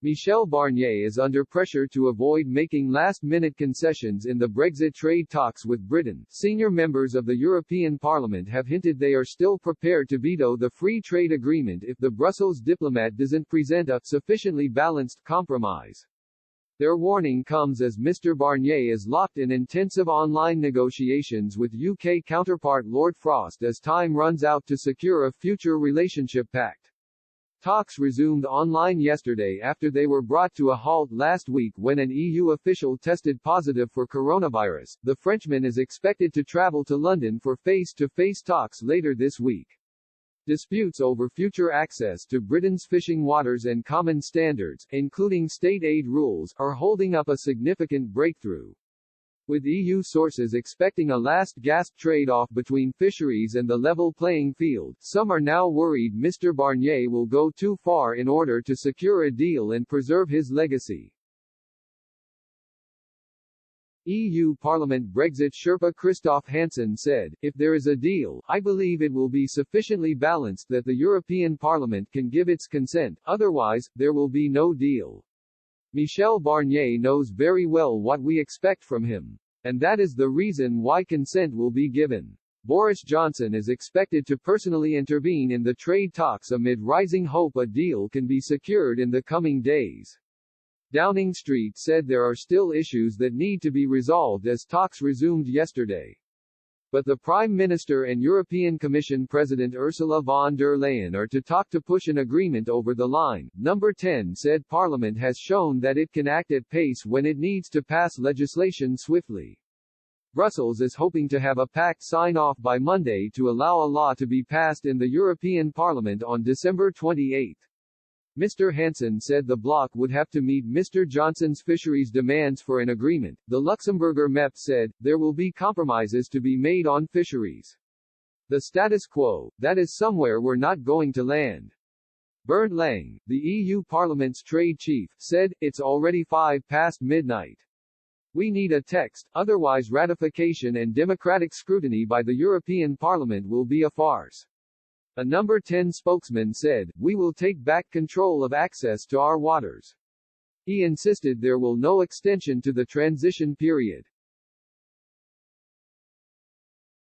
Michel Barnier is under pressure to avoid making last-minute concessions in the Brexit trade talks with Britain. Senior members of the European Parliament have hinted they are still prepared to veto the free trade agreement if the Brussels diplomat doesn't present a sufficiently balanced compromise. Their warning comes as Mr. Barnier is locked in intensive online negotiations with UK counterpart Lord Frost as time runs out to secure a future relationship pact. Talks resumed online yesterday after they were brought to a halt last week when an EU official tested positive for coronavirus. The Frenchman is expected to travel to London for face-to-face talks later this week. Disputes over future access to Britain's fishing waters and common standards, including state aid rules, are holding up a significant breakthrough. With EU sources expecting a last-gasp trade-off between fisheries and the level playing field, some are now worried Mr. Barnier will go too far in order to secure a deal and preserve his legacy. EU Parliament Brexit Sherpa Christoph Hansen said, "If there is a deal, I believe it will be sufficiently balanced that the European Parliament can give its consent, otherwise, there will be no deal." Michel Barnier knows very well what we expect from him. And that is the reason why consent will be given. Boris Johnson is expected to personally intervene in the trade talks amid rising hope a deal can be secured in the coming days. Downing Street said there are still issues that need to be resolved as talks resumed yesterday. But the Prime Minister and European Commission President Ursula von der Leyen are to talk to push an agreement over the line. Number 10 said Parliament has shown that it can act at pace when it needs to pass legislation swiftly. Brussels is hoping to have a pact sign-off by Monday to allow a law to be passed in the European Parliament on December 28. Mr. Hansen said the bloc would have to meet Mr. Johnson's fisheries demands for an agreement. The Luxembourger MEP said, there will be compromises to be made on fisheries. The status quo, that is somewhere we're not going to land. Bernd Lange, the EU Parliament's trade chief, said, it's already 5 past midnight. We need a text, otherwise ratification and democratic scrutiny by the European Parliament will be a farce. A Number 10 spokesman said, we will take back control of access to our waters. He insisted there will no extension to the transition period.